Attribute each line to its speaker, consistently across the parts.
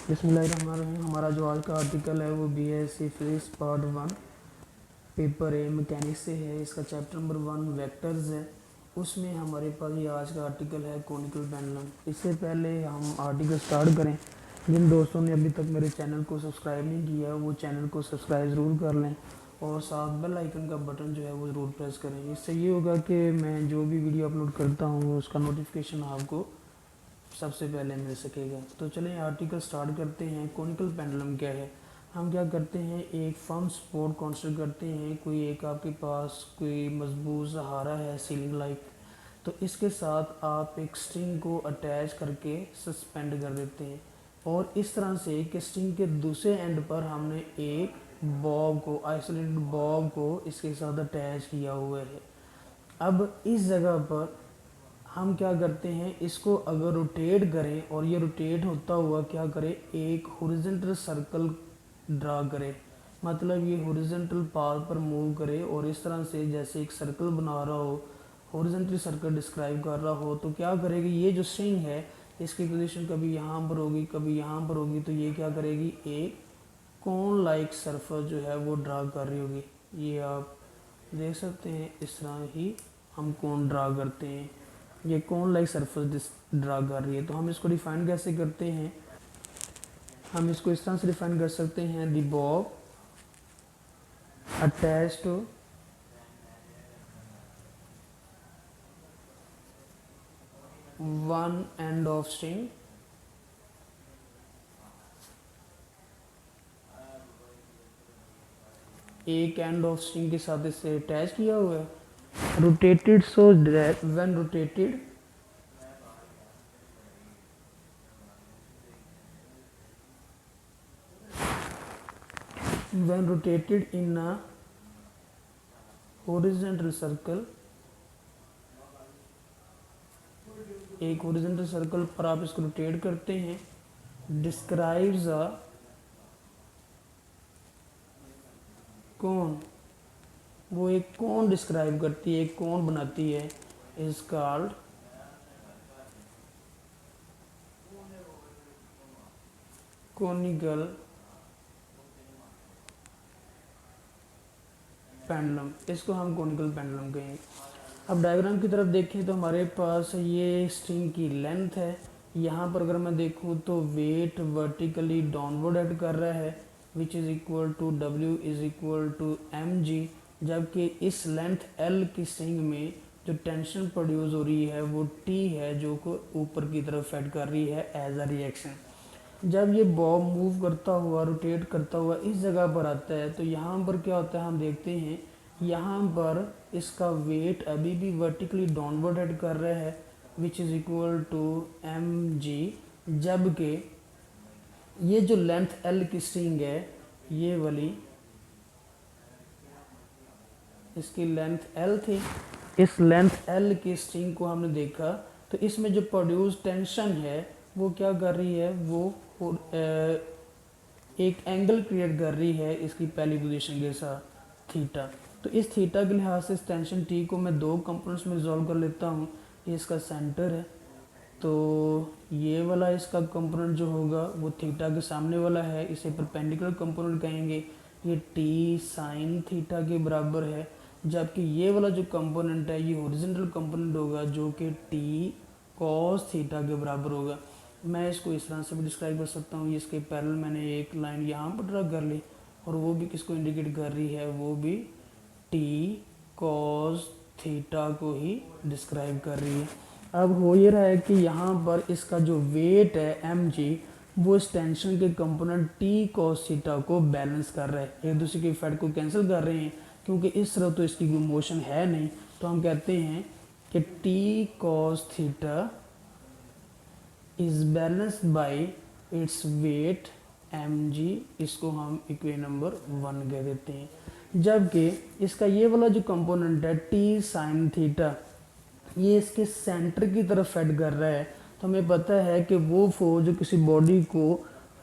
Speaker 1: बिस्मिल्लाहिर्रहमानिर्रहीम। हमारा जो आज का आर्टिकल है वो BSc physics part 1 paper A mechanics से है। इसका चैप्टर नंबर 1 वेक्टर्स है। उसमें हमारे पास ये आज का आर्टिकल है कॉनिकल पेंडुलम। इससे पहले हम आर्टिकल स्टार्ट करें, जिन दोस्तों ने अभी तक मेरे चैनल को सब्सक्राइब नहीं किया वो चैनल को सब्सक्राइब ज़रूर कर लें और साथ बेल आइकन का बटन जो है वो ज़रूर प्रेस करें। इससे ये होगा कि मैं जो भी वीडियो अपलोड करता हूँ उसका नोटिफिकेशन आपको सबसे पहले मिल सकेगा। तो चलिए आर्टिकल स्टार्ट करते हैं। कॉनिकल पेंडुलम क्या है? हम क्या करते हैं, एक फर्म सपोर्ट कंस्ट्रक्ट करते हैं। कोई एक आपके पास कोई मजबूत सहारा है सीलिंग लाइक, तो इसके साथ आप एक स्ट्रिंग को अटैच करके सस्पेंड कर देते हैं और इस तरह से कि स्ट्रिंग के दूसरे एंड पर हमने एक बॉब को, आइसोलेटेड बॉब को इसके साथ अटैच किया हुआ है। अब इस जगह पर हम क्या करते हैं, इसको अगर रोटेट करें और ये रोटेट होता हुआ क्या करे, एक हॉरिजॉन्टल सर्कल ड्रा करे, मतलब ये हॉरिजॉन्टल पाथ पर मूव करे और इस तरह से जैसे एक सर्कल बना रहा हो, हॉरिजॉन्टल सर्कल डिस्क्राइब कर रहा हो, तो क्या करेगी, ये जो स्ट्रिंग है इसकी पोजीशन कभी यहाँ पर होगी कभी यहाँ पर होगी, तो ये क्या करेगी, एक कोन लाइक सरफेस जो है वो ड्रा कर रही होगी। ये आप देख सकते हैं, इस तरह ही हम कोन ड्रा करते हैं। ये कोन लाइक सरफेस ड्रा कर रही है। तो हम इसको डिफाइन कैसे करते हैं, हम इसको इस तरह से डिफाइन कर सकते हैं, the bob attach to one end of string एक एंड ऑफ स्ट्रिंग के साथ इसे अटैच किया हुआ है, rotated so that when rotated when rotated in a horizontal circle, एक हॉरिजॉन्टल सर्कल पर आप इसको रोटेट करते हैं, डिस्क्राइब्स अ कोन, वो एक कोन डिस्क्राइब करती है, एक कोन बनाती है, इज कॉल्ड कोनिकल पेंडुलम। इसको हम कॉनिकल पेंडुलम कहेंगे। अब डायग्राम की तरफ देखें तो हमारे पास ये स्ट्रिंग की लेंथ है। यहाँ पर अगर मैं देखूँ तो वेट वर्टिकली डाउनवर्ड ऐड कर रहा है, which is equal to W is equal to mg, जबकि इस लेंथ L की स्ट्रिंग में जो टेंशन प्रोड्यूस हो रही है वो T है, जो को ऊपर की तरफ ऐड कर रही है एज अ रिएक्शन। जब ये बॉब मूव करता हुआ, रोटेट करता हुआ इस जगह पर आता है, तो यहाँ पर क्या होता है, हम देखते हैं यहाँ पर इसका वेट अभी भी वर्टिकली डाउनवर्ड हेड कर रहा है, which is equal to mg, जबकि ये जो लेंथ L की स्ट्रिंग है, ये वाली इसकी लेंथ L थी, इस लेंथ L की स्ट्रिंग को हमने देखा तो इसमें जो प्रोड्यूस टेंशन है वो क्या कर रही है, वो एक एंगल क्रिएट कर रही है इसकी पहली पोजीशन के साथ थीटा। तो इस थीटा के लिहाज से इस टेंशन टी को मैं दो कंपोनेंट्स में रिजॉल्व कर लेता हूँ। ये इसका सेंटर है, तो ये वाला इसका कंपोनेंट जो होगा वो थीटा के सामने वाला है, इसे परपेंडिकुलर कंपोनेंट कहेंगे। ये टी साइन थीटा के बराबर है, जबकि ये वाला जो कंपोनेंट है ये हॉरिजॉन्टल कंपोनेंट होगा, जो कि टी कॉस थीटा के बराबर होगा। मैं इसको इस तरह से भी डिस्क्राइब कर सकता हूँ, इसके पैरेलल मैंने एक लाइन यहाँ पर ड्रा कर ली और वो भी किसको इंडिकेट कर रही है, वो भी टी कॉस थीटा को ही डिस्क्राइब कर रही है। अब हो ये रहा है कि यहाँ पर इसका जो वेट है mg, वो इस टेंशन के कंपोनेंट टी कॉस थीटा को बैलेंस कर रहा है, एक दूसरे के इफेक्ट को कैंसिल कर रहे हैं, क्योंकि इस तरफ तो इसकी कोई मोशन है नहीं। तो हम कहते हैं कि T cos theta is balanced bye its weight mg, इसको हम इक्वेशन नंबर 1 कह देते हैं। जबकि इसका ये वाला जो कंपोनेंट है टी साइन थीटा, ये इसके सेंटर की तरफ ऐड कर रहा है। तो हमें पता है कि वो फोर्स जो किसी बॉडी को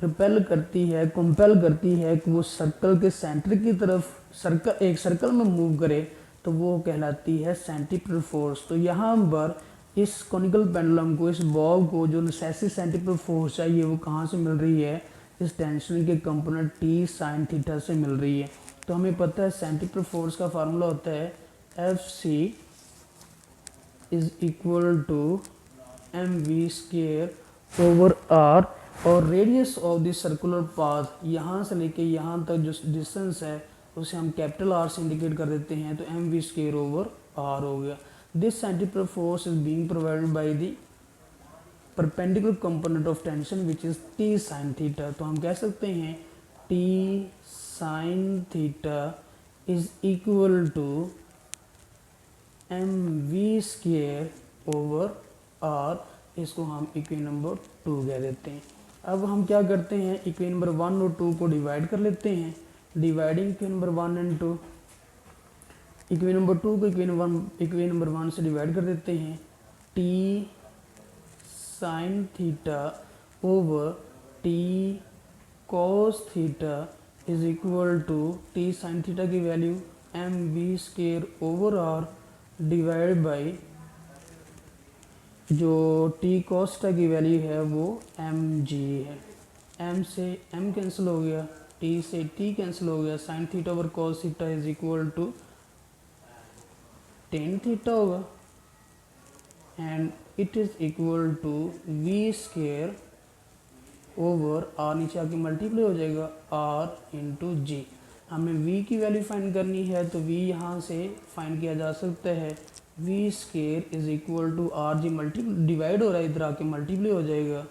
Speaker 1: रिपेल करती है, कंपेल करती है कि वो सर्कल के सेंटर की तरफ एक सर्कल में मूव करे, तो वो कहलाती है सेंट्रीपिटल फोर्स। तो यहाँ पर इस कॉनिकल पेंडुलम को, इस बॉब को जो नेसेसरी सेंट्रीपिटल फोर्स चाहिए वो कहाँ से मिल रही है, इस टेंशन के कंपोनेंट टी साइन थीटा से मिल रही है। तो हमें पता है सेंट्रीपिटल फोर्स का फार्मूला होता है F C is equal to M V square over R, और radius of the circular path यहाँ से लेके यहाँ तक जो डिस्टेंस है उसे हम कैपिटल आर से इंडिकेट कर देते हैं, तो M V square over R हो गया। This centripetal force is being provided by the perpendicular component of tension which is T sine theta. तो हम कह सकते हैं T sine theta is equal to M V square over R, इसको हम equation number 2 कह देते हैं। अब हम क्या करते हैं, इक्वेशन नंबर 1 और 2 को डिवाइड कर लेते हैं। Dividing equation number 1 and 2, equation number 2 को इक्वेशन नंबर 1 से डिवाइड कर देते हैं। T sine theta over T cos theta is equal to T sine theta की value M V square over R divide by जो टी कॉस्टा की value है वो एम जी है। एम से एम कैंसिल हो गया, टी से टी कैंसिल हो गया, sine theta over cos theta is equal to tan theta होगा, and it is equal to V square over R, नीचे आके मल्टीप्लाई हो जाएगा आर इंटू जी। हमें v की वैल्यू फाइंड करनी है, तो v यहाँ से फाइंड किया जा सकता है V square is equal to are G, divide हो रहा है इधर आके मल्टीप्लाई हो जाएगा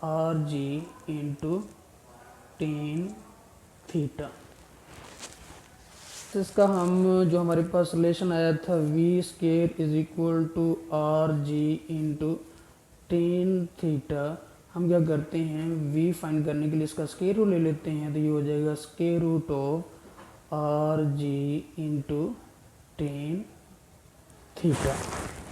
Speaker 1: आर जी इंटू टेन थीटा। तो इसका हम जो हमारे पास रिलेशन आया था V square is equal to R G into ten theta, हम क्या करते हैं v फाइंड करने के लिए इसका स्क्वायर रूट ले लेते हैं, तो ये हो जाएगा square root of r ji into ten theta.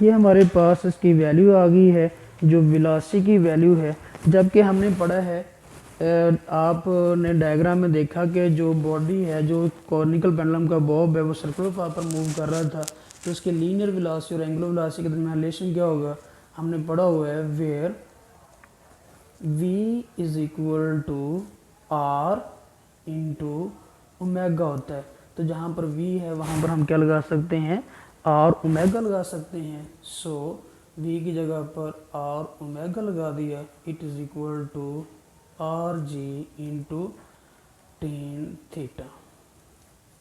Speaker 1: ये हमारे पास इसकी वैल्यू आ गई है जो वेलोसिटी की वैल्यू है। जबकि हमने पढ़ा है, आपने डायग्राम में देखा कि जो बॉडी है, जो कॉर्निकल पेंडुलम का बॉब है, वो सर्कुलर पाथ पर मूव कर रहा था, तो उसके लीनियर वेलोसिटी और एंगुलर वेलोसिटी के दरमियान रिलेशन क्या होगा, हमने पढ़ा हुआ है where v is equal to r into omega होता है। तो जहाँ पर v है वहाँ पर हम क्या लगा सकते हैं, आर ओमेगा लगा सकते हैं। सो v की जगह पर आर ओमेगा लगा दिया, it is equal to R G into ten theta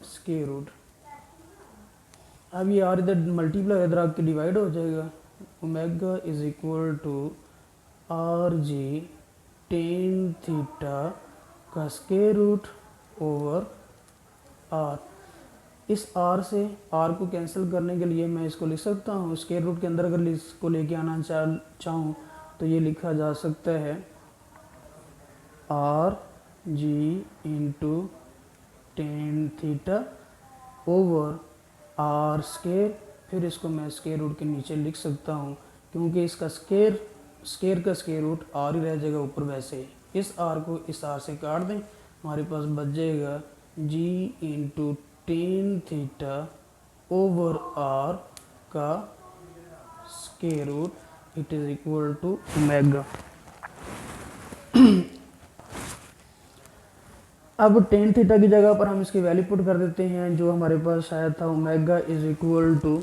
Speaker 1: square root. अब ये आर इधर मल्टीप्लाई इधर आके डिवाइड हो जाएगा, omega is equal to are g ten theta का स्क्वायर रूट ओवर आर। इस आर से आर को कैंसिल करने के लिए मैं इसको लिख सकता हूँ स्क्वायर रूट के अंदर, अगर इसको लेके आना चाहूँ तो ये लिखा जा सकता है आर जी into ten theta over r square, फिर इसको मैं स्क्वायर रूट के नीचे लिख सकता हूँ क्योंकि इसका स्क्वायर का स्क्वायर रूट आर ही रह जाएगा ऊपर। वैसे ही इस आर को इस आर से काट दें, हमारे पास बच जाएगा G into ten theta over R का square root, it is equal to omega. अब टेन थीटा की जगह पर हम इसकी वैल्यू पुट कर देते हैं, जो हमारे पास आया था ओमेगा इज इक्वल टू,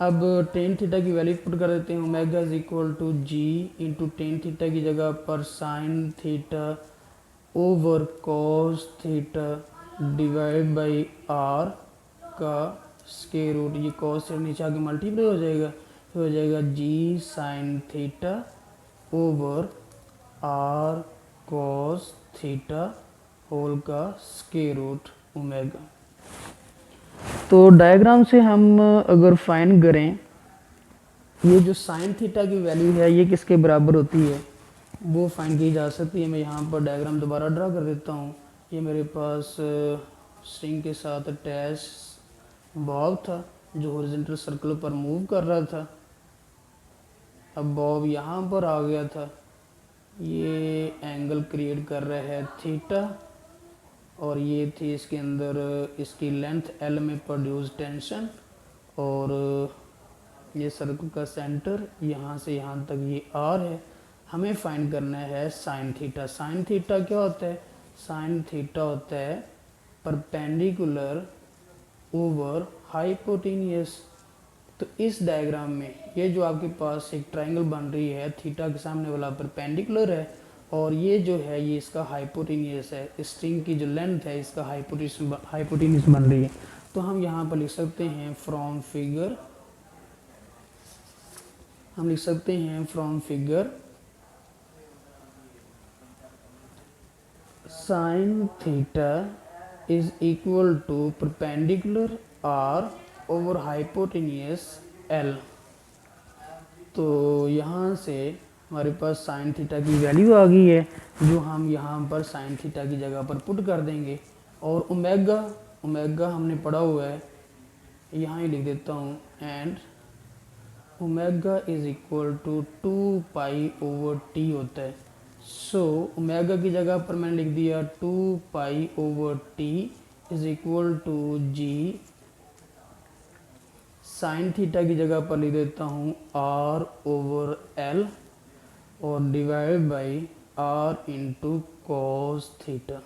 Speaker 1: अब टेन थीटा की वैल्यू पुट कर देते हैं, omega is equal to G into ten theta की जगह पर sine theta over cos theta divide by R का स्क्वायर रूट। ये कॉस से नीचे आके मल्टीप्लाई हो जाएगा, फिर हो जाएगा G sine theta over R cos theta whole का स्क्वायर रूट ओमेगा। तो डायग्राम से हम अगर फाइंड करें, ये जो साइन थीटा की वैल्यू है ये किसके बराबर होती है वो फाइंड की जा सकती है। मैं यहाँ पर डायग्राम दोबारा ड्रा कर देता हूँ। ये मेरे पास स्ट्रिंग के साथ अटैच बॉब था जो हॉरिजॉन्टल सर्कल पर मूव कर रहा था। अब बॉब यहाँ पर आ गया था, ये एंगल क्रिएट कर रहा है थीटा, और ये थी इसके अंदर इसकी लेंथ एल में प्रोड्यूस टेंशन, और ये सर्कल का सेंटर यहाँ से यहाँ तक ये आर है। हमें फाइंड करना है साइन थीटा। साइन थीटा क्या होता है? साइन थीटा होता है परपेंडिकुलर ओवर हाइपोटेन्यूस। तो इस डायग्राम में ये जो आपके पास एक ट्रायंगल बन रही है, थीटा के सामने वाला परपेंडिकुलर है और ये जो है ये इसका हाइपोटेन्यूस है। स्ट्रिंग की जो लेंथ है इसका हाइपोटेन्यूस बन रही है। तो हम यहाँ पर लिख सकते हैं फ्रॉम फिगर, हम लिख सकते हैं from figure sine theta is equal to perpendicular r over hypotenuse l. तो यहाँ से हमारे पास साइन थीटा की वैल्यू आ गई है जो हम यहाँ पर साइन थीटा की जगह पर पुट कर देंगे। और ओमेगा, ओमेगा हमने पढ़ा हुआ है, यहाँ ही लिख देता हूँ, and omega is equal to 2 pi over t होता है। सो ओमेगा की जगह पर मैंने लिख दिया 2 pi over t is equal to g. Sine theta की जगह पर लिख देता हूँ आर ओवर एल और divide by r into cos theta.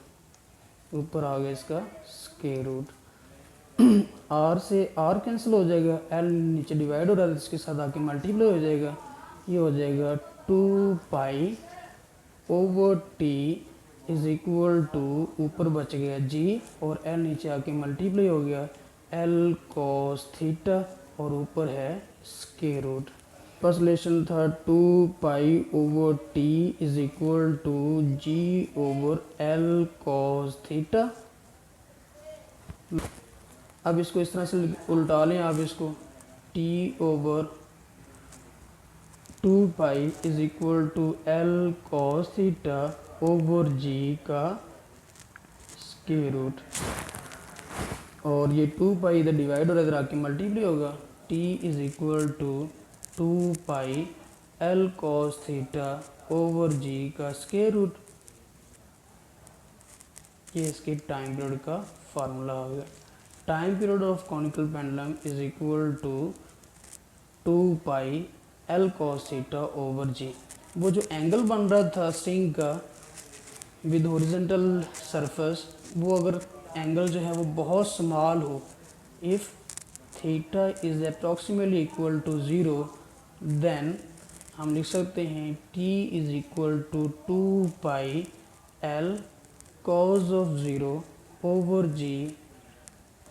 Speaker 1: ऊपर आ गया इसका स्क्वायर रूट। आर से आर कैंसिल हो जाएगा, एल नीचे डिवाइड हो रहा है इसके साथ आके मल्टीप्लाई हो जाएगा। ये हो जाएगा 2 pi over t is equal to, ऊपर बच गया जी और एल नीचे आके मल्टीप्लाई हो गया एल कॉस थीटा और ऊपर है स्क्वायर रूट। फर्स्ट रिलेशन था 2 pi over t is equal to g over l cos theta. अब इसको इस तरह से उल्टा लें आप इसको, t over 2 pi is equal to L cos theta over G का स्क्वायर रूट। और ये 2 पाई इधर डिवाइड हो रहा है, इधर आके मल्टीप्लाई होगा। t is equal to 2 pi L cos theta over G का स्क्वायर रूट। ये इसके टाइम पीरियड का फार्मूला आ गया। Time period of conical pendulum is equal to 2 pi L cos theta over G. वो जो एंगल बन रहा था स्ट्रिंग का विद हॉरिजॉन्टल सरफेस, वो अगर एंगल जो है वो बहुत स्मॉल हो, if theta is approximately equal to 0, then हम लिख सकते हैं t is equal to 2 pi L cos of 0 over g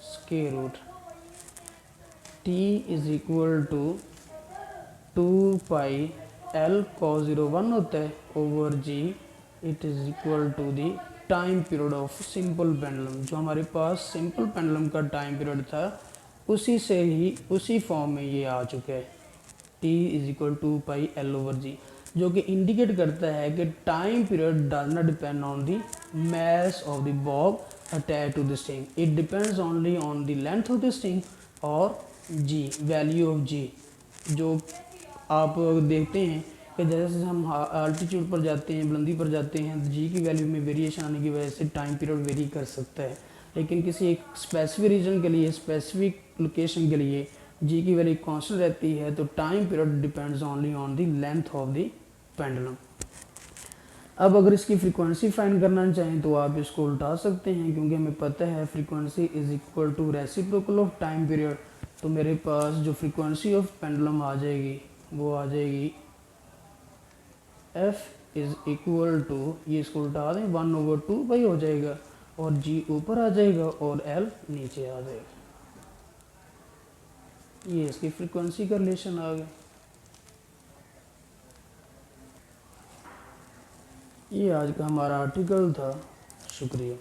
Speaker 1: square root. t is equal to 2 pi L cos 0 1 होता है over g, it is equal to the time period of simple pendulum. जो हमारे पास simple pendulum का time period था उसी से ही उसी फॉर्म में ये आ चुका है, t is equal to pi L over G, जो कि इंडिकेट करता है कि time period does not depend on the mass of the bob attached to the string, it depends only on the length of the string और g, value of g। जो आप देखते हैं कि जैसे हम अल्टीट्यूड पर जाते हैं, बुलंदी पर जाते हैं, g की वैल्यू में वेरिएशन आने की वजह से टाइम पीरियड वेरी कर सकता है। लेकिन किसी एक स्पेसिफिक रीजन के लिए, स्पेसिफिक लोकेशन के लिए g की वैल्यू कांस्टेंट रहती है, तो time period depends only on the length of the pendulum. अब अगर इसकी फ्रीक्वेंसी फाइंड करना चाहें तो आप इसको उल्टा सकते हैं, क्योंकि हमें पता है frequency is equal to reciprocal of time period. तो मेरे पास जो फ्रीक्वेंसी ऑफ पेंडुलम आ जाएगी वो आ जाएगी f इज इक्वल टू, ये इसको उल्टा दें, 1/2 पाई हो जाएगा और g ऊपर आ जाएगा और l नीचे आ जाएगा। ये इसकी फ्रीक्वेंसी का रिलेशन आ गया। ये आज का हमारा आर्टिकल था। शुक्रिया।